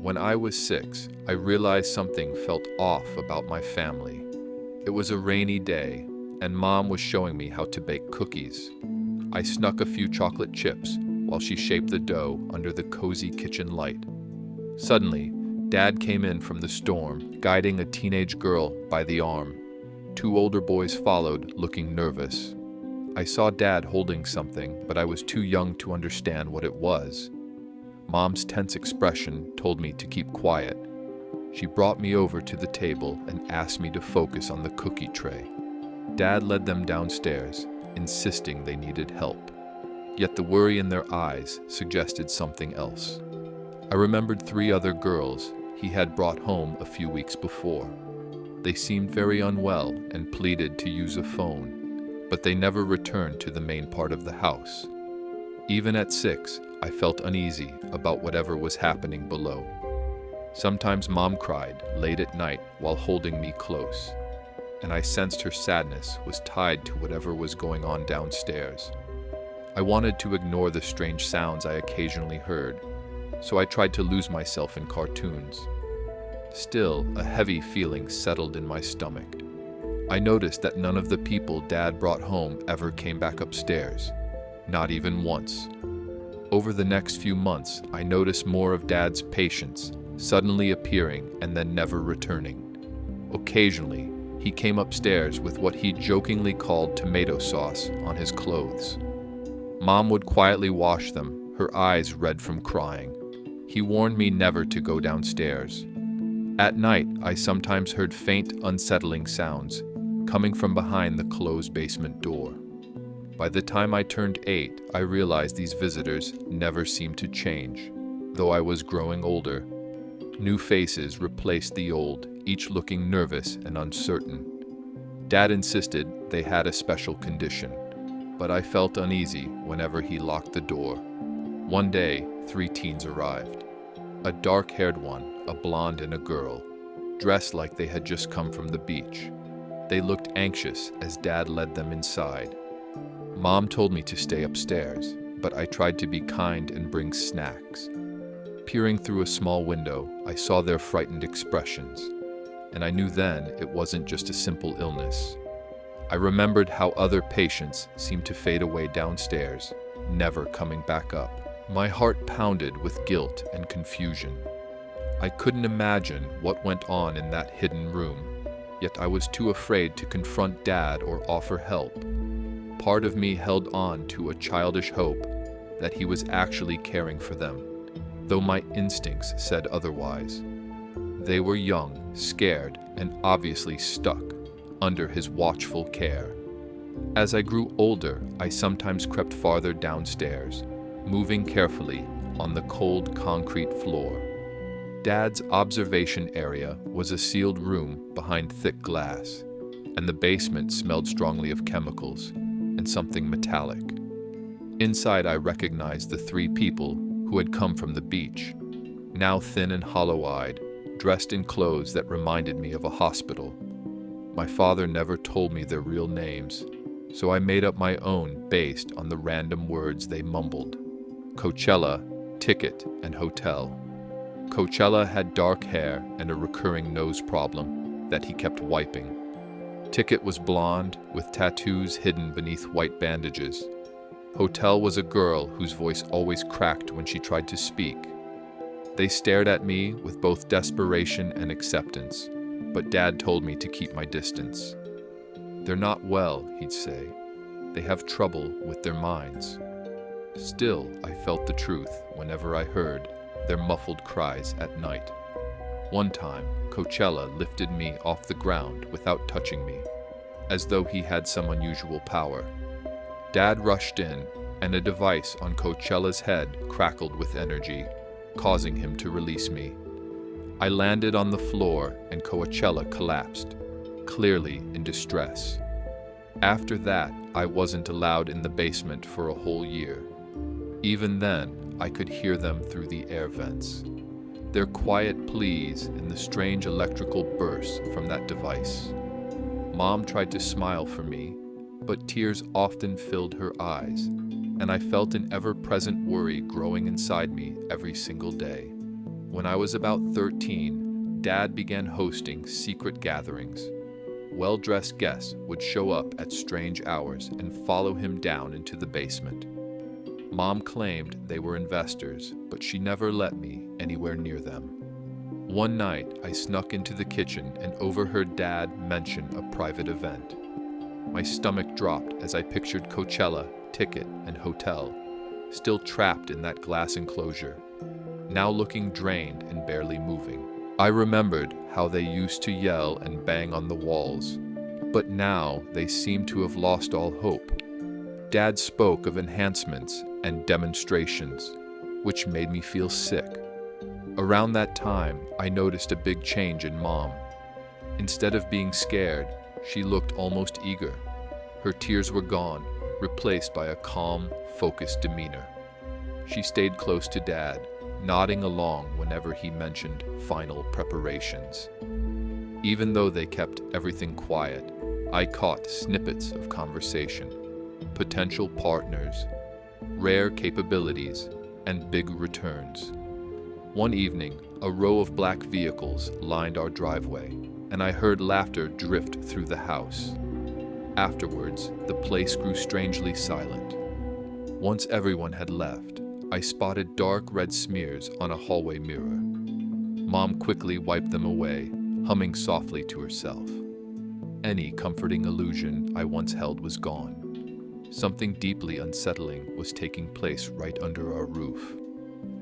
When I was 6, I realized something felt off about my family. It was a rainy day, and Mom was showing me how to bake cookies. I snuck a few chocolate chips while she shaped the dough under the cozy kitchen light. Suddenly, Dad came in from the storm, guiding a teenage girl by the arm. 2 older boys followed, looking nervous. I saw Dad holding something, but I was too young to understand what it was. Mom's tense expression told me to keep quiet. She brought me over to the table and asked me to focus on the cookie tray. Dad led them downstairs, insisting they needed help. Yet the worry in their eyes suggested something else. I remembered 3 other girls he had brought home a few weeks before. They seemed very unwell and pleaded to use a phone, but they never returned to the main part of the house. Even at 6, I felt uneasy about whatever was happening below. Sometimes Mom cried late at night while holding me close, and I sensed her sadness was tied to whatever was going on downstairs. I wanted to ignore the strange sounds I occasionally heard, so I tried to lose myself in cartoons. Still, a heavy feeling settled in my stomach. I noticed that none of the people Dad brought home ever came back upstairs, not even once. Over the next few months, I noticed more of Dad's patients, suddenly appearing and then never returning. Occasionally, he came upstairs with what he jokingly called tomato sauce on his clothes. Mom would quietly wash them, her eyes red from crying. He warned me never to go downstairs. At night, I sometimes heard faint, unsettling sounds coming from behind the closed basement door. By the time I turned 8, I realized these visitors never seemed to change, though I was growing older. New faces replaced the old, each looking nervous and uncertain. Dad insisted they had a special condition, but I felt uneasy whenever he locked the door. One day, 3 teens arrived. A dark-haired one, a blonde and a girl, dressed like they had just come from the beach. They looked anxious as Dad led them inside. Mom told me to stay upstairs, but I tried to be kind and bring snacks. Peering through a small window, I saw their frightened expressions, and I knew then it wasn't just a simple illness. I remembered how other patients seemed to fade away downstairs, never coming back up. My heart pounded with guilt and confusion. I couldn't imagine what went on in that hidden room, yet I was too afraid to confront Dad or offer help. Part of me held on to a childish hope that he was actually caring for them, though my instincts said otherwise. They were young, scared, and obviously stuck under his watchful care. As I grew older, I sometimes crept farther downstairs, moving carefully on the cold concrete floor. Dad's observation area was a sealed room behind thick glass, and the basement smelled strongly of chemicals and something metallic. Inside, I recognized the 3 people who had come from the beach, now thin and hollow-eyed, dressed in clothes that reminded me of a hospital. My father never told me their real names, so I made up my own based on the random words they mumbled. Coachella, ticket, and hotel. Coachella had dark hair and a recurring nose problem that he kept wiping. Ticket was blonde, with tattoos hidden beneath white bandages. Hotel was a girl whose voice always cracked when she tried to speak. They stared at me with both desperation and acceptance, but Dad told me to keep my distance. "They're not well," he'd say. "They have trouble with their minds." Still, I felt the truth whenever I heard their muffled cries at night. One time, Coachella lifted me off the ground without touching me, as though he had some unusual power. Dad rushed in, and a device on Coachella's head crackled with energy, causing him to release me. I landed on the floor, and Coachella collapsed, clearly in distress. After that, I wasn't allowed in the basement for a whole year. Even then, I could hear them through the air vents, their quiet pleas and the strange electrical bursts from that device. Mom tried to smile for me, but tears often filled her eyes, and I felt an ever-present worry growing inside me every single day. When I was about 13, Dad began hosting secret gatherings. Well-dressed guests would show up at strange hours and follow him down into the basement. Mom claimed they were investors, but she never let me anywhere near them. One night, I snuck into the kitchen and overheard Dad mention a private event. My stomach dropped as I pictured Coachella, ticket, and hotel, still trapped in that glass enclosure, now looking drained and barely moving. I remembered how they used to yell and bang on the walls, but now they seemed to have lost all hope. Dad spoke of enhancements and demonstrations, which made me feel sick. Around that time, I noticed a big change in Mom. Instead of being scared, she looked almost eager. Her tears were gone, replaced by a calm, focused demeanor. She stayed close to Dad, nodding along whenever he mentioned final preparations. Even though they kept everything quiet, I caught snippets of conversation, potential partners, rare capabilities, and big returns. One evening, a row of black vehicles lined our driveway, and I heard laughter drift through the house. Afterwards, the place grew strangely silent. Once everyone had left, I spotted dark red smears on a hallway mirror. Mom quickly wiped them away, humming softly to herself. Any comforting illusion I once held was gone. Something deeply unsettling was taking place right under our roof.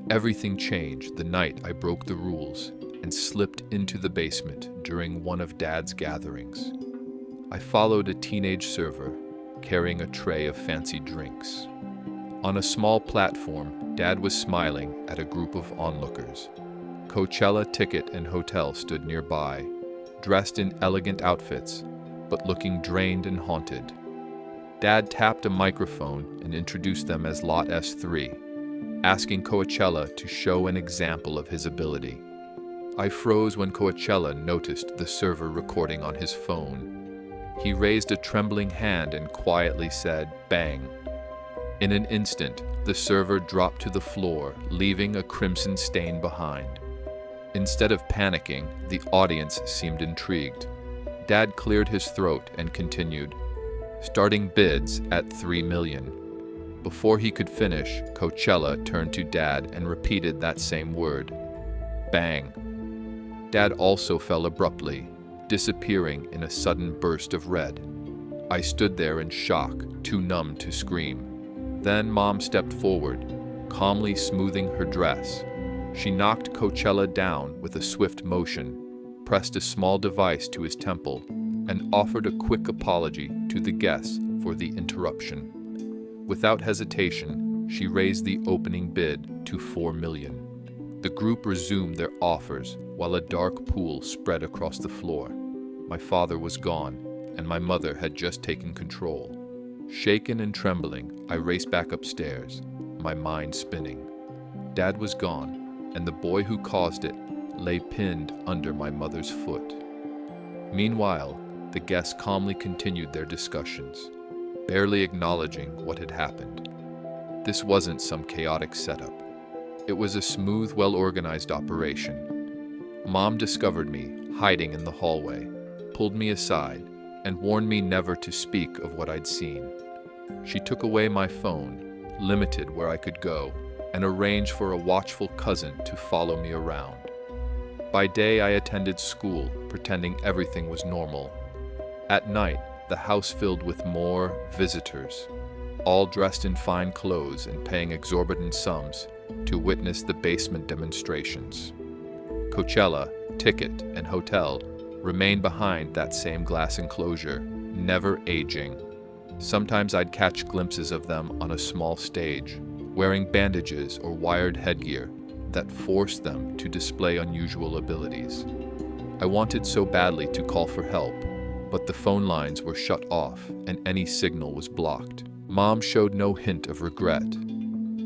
Everything changed the night I broke the rules and slipped into the basement during one of Dad's gatherings. I followed a teenage server, carrying a tray of fancy drinks. On a small platform, Dad was smiling at a group of onlookers. Coachella ticket and hotel stood nearby, dressed in elegant outfits, but looking drained and haunted. Dad tapped a microphone and introduced them as Lot S3, asking Coachella to show an example of his ability. I froze when Coachella noticed the server recording on his phone. He raised a trembling hand and quietly said, "Bang." In an instant, the server dropped to the floor, leaving a crimson stain behind. Instead of panicking, the audience seemed intrigued. Dad cleared his throat and continued, starting bids at $3 million. Before he could finish, Coachella turned to Dad and repeated that same word, "Bang." Dad also fell abruptly, disappearing in a sudden burst of red. I stood there in shock, too numb to scream. Then Mom stepped forward, calmly smoothing her dress. She knocked Coachella down with a swift motion, pressed a small device to his temple, and offered a quick apology to the guests for the interruption. Without hesitation, she raised the opening bid to $4 million. The group resumed their offers while a dark pool spread across the floor. My father was gone, and my mother had just taken control. Shaken and trembling, I raced back upstairs, my mind spinning. Dad was gone, and the boy who caused it lay pinned under my mother's foot. Meanwhile, the guests calmly continued their discussions, barely acknowledging what had happened. This wasn't some chaotic setup. It was a smooth, well-organized operation. Mom discovered me hiding in the hallway, pulled me aside, and warned me never to speak of what I'd seen. She took away my phone, limited where I could go, and arranged for a watchful cousin to follow me around. By day, I attended school, pretending everything was normal. At night, the house filled with more visitors, all dressed in fine clothes and paying exorbitant sums to witness the basement demonstrations. Coachella, ticket, and hotel remained behind that same glass enclosure, never aging. Sometimes I'd catch glimpses of them on a small stage, wearing bandages or wired headgear that forced them to display unusual abilities. I wanted so badly to call for help, but the phone lines were shut off and any signal was blocked. Mom showed no hint of regret.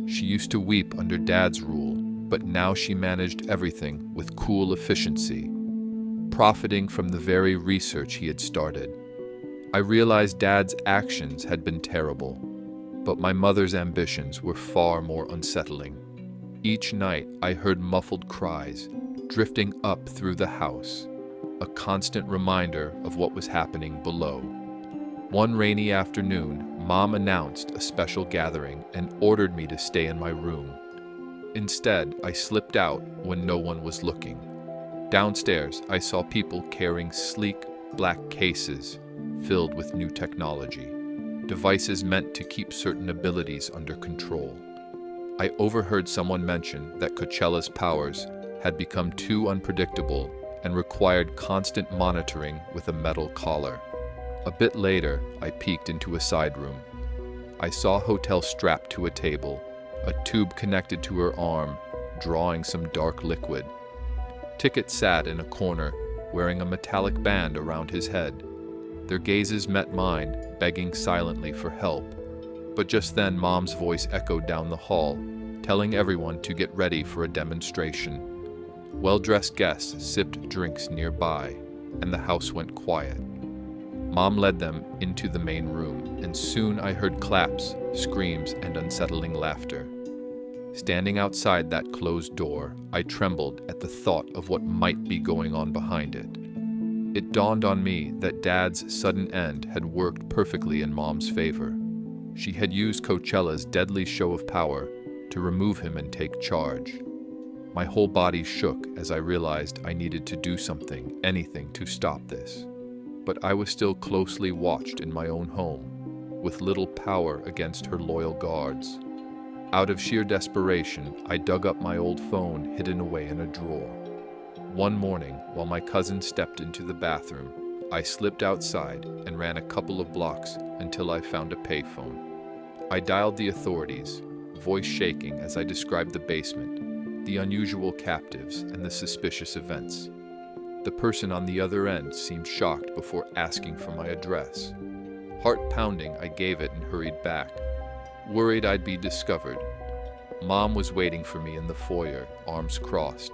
She used to weep under Dad's rule, but now she managed everything with cool efficiency, profiting from the very research he had started. I realized Dad's actions had been terrible, but my mother's ambitions were far more unsettling. Each night, I heard muffled cries, drifting up through the house, a constant reminder of what was happening below. One rainy afternoon, Mom announced a special gathering and ordered me to stay in my room. Instead, I slipped out when no one was looking. Downstairs, I saw people carrying sleek, black cases filled with new technology, devices meant to keep certain abilities under control. I overheard someone mention that Coachella's powers had become too unpredictable and required constant monitoring with a metal collar. A bit later, I peeked into a side room. I saw Hotel strapped to a table, a tube connected to her arm, drawing some dark liquid. Ticket sat in a corner, wearing a metallic band around his head. Their gazes met mine, begging silently for help. But just then, Mom's voice echoed down the hall, telling everyone to get ready for a demonstration. Well-dressed guests sipped drinks nearby, and the house went quiet. Mom led them into the main room, and soon I heard claps, screams, and unsettling laughter. Standing outside that closed door, I trembled at the thought of what might be going on behind it. It dawned on me that Dad's sudden end had worked perfectly in Mom's favor. She had used Coachella's deadly show of power to remove him and take charge. My whole body shook as I realized I needed to do something, anything to stop this. But I was still closely watched in my own home, with little power against her loyal guards. Out of sheer desperation, I dug up my old phone hidden away in a drawer. One morning, while my cousin stepped into the bathroom, I slipped outside and ran a couple of blocks until I found a payphone. I dialed the authorities, voice shaking as I described the basement, the unusual captives, and the suspicious events. The person on the other end seemed shocked before asking for my address. Heart pounding, I gave it and hurried back, worried I'd be discovered. Mom was waiting for me in the foyer, arms crossed.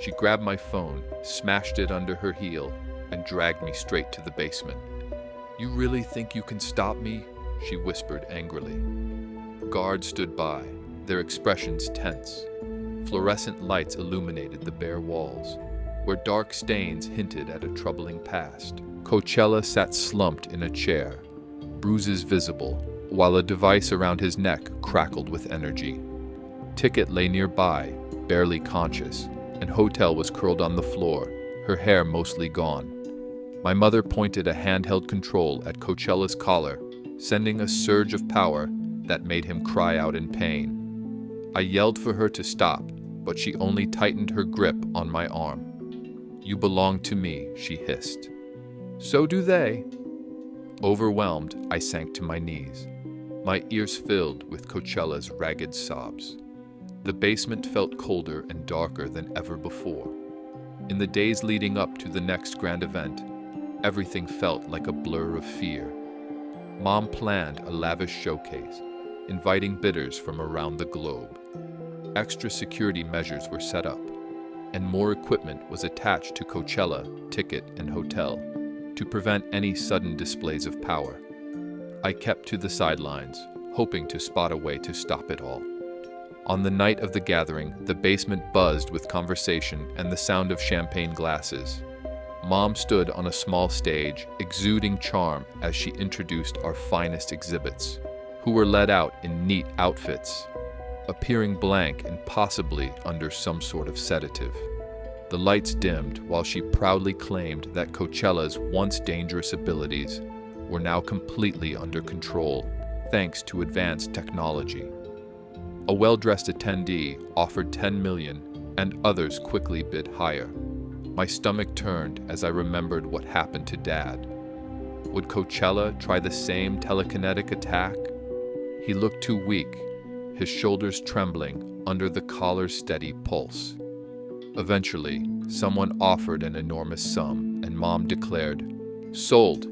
She grabbed my phone, smashed it under her heel, and dragged me straight to the basement. "You really think you can stop me?" she whispered angrily. Guards stood by, their expressions tense. Fluorescent lights illuminated the bare walls, where dark stains hinted at a troubling past. Coachella sat slumped in a chair, bruises visible, while a device around his neck crackled with energy. Ticket lay nearby, barely conscious, and Hotel was curled on the floor, her hair mostly gone. My mother pointed a handheld control at Coachella's collar, sending a surge of power that made him cry out in pain. I yelled for her to stop, but she only tightened her grip on my arm. "You belong to me," she hissed. "So do they." Overwhelmed, I sank to my knees, my ears filled with Coachella's ragged sobs. The basement felt colder and darker than ever before. In the days leading up to the next grand event, everything felt like a blur of fear. Mom planned a lavish showcase, inviting bidders from around the globe. Extra security measures were set up, and more equipment was attached to Coachella, Ticket, and Hotel to prevent any sudden displays of power. I kept to the sidelines, hoping to spot a way to stop it all. On the night of the gathering, the basement buzzed with conversation and the sound of champagne glasses. Mom stood on a small stage, exuding charm as she introduced our finest exhibits, who were led out in neat outfits, appearing blank and possibly under some sort of sedative. The lights dimmed while she proudly claimed that Coachella's once dangerous abilities were now completely under control, thanks to advanced technology. A well-dressed attendee offered $10 million, and others quickly bid higher. My stomach turned as I remembered what happened to Dad. Would Coachella try the same telekinetic attack? He looked too weak, his shoulders trembling under the collar's steady pulse. Eventually, someone offered an enormous sum, and Mom declared, "Sold."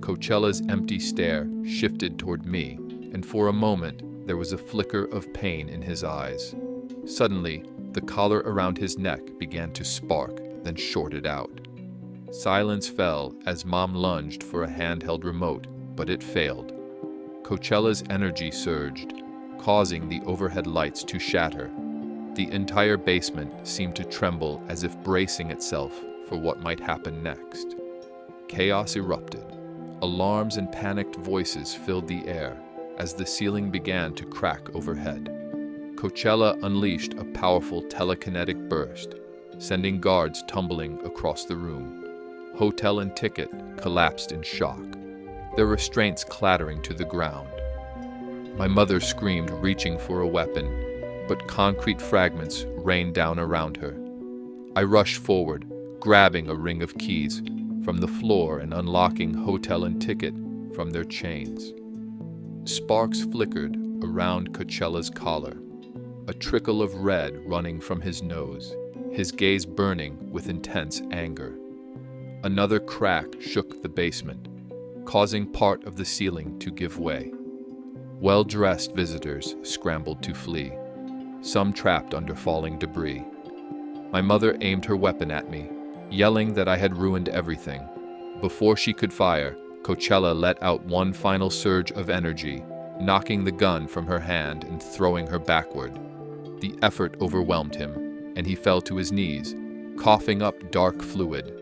Coachella's empty stare shifted toward me, and for a moment, there was a flicker of pain in his eyes. Suddenly, the collar around his neck began to spark, then shorted out. Silence fell as Mom lunged for a handheld remote, but it failed. Coachella's energy surged, causing the overhead lights to shatter, The entire basement seemed to tremble as if bracing itself for what might happen next. Chaos erupted. Alarms and panicked voices filled the air as the ceiling began to crack overhead. Coachella unleashed a powerful telekinetic burst, sending guards tumbling across the room. Hotel and ticket collapsed in shock, their restraints clattering to the ground. My mother screamed, reaching for a weapon, but concrete fragments rained down around her. I rushed forward, grabbing a ring of keys from the floor and unlocking hotel and ticket from their chains. Sparks flickered around Coachella's collar, a trickle of red running from his nose, his gaze burning with intense anger. Another crack shook the basement, causing part of the ceiling to give way. Well-dressed visitors scrambled to flee, some trapped under falling debris. My mother aimed her weapon at me, yelling that I had ruined everything. Before she could fire, Coachella let out one final surge of energy, knocking the gun from her hand and throwing her backward. The effort overwhelmed him, and he fell to his knees, coughing up dark fluid.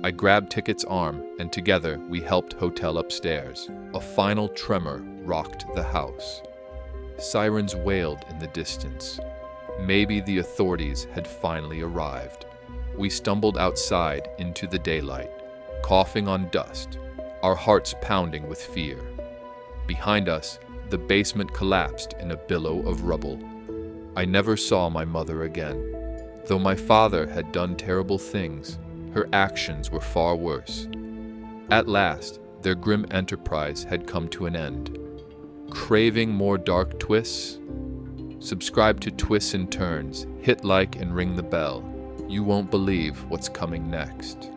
I grabbed Ticket's arm, and together we helped Hotel upstairs. A final tremor rocked the house. Sirens wailed in the distance. Maybe the authorities had finally arrived. We stumbled outside into the daylight, coughing on dust, our hearts pounding with fear. Behind us, the basement collapsed in a billow of rubble. I never saw my mother again. Though my father had done terrible things, her actions were far worse. At last, their grim enterprise had come to an end. Craving more dark twists? Subscribe to Twists and Turns, hit like and ring the bell. You won't believe what's coming next.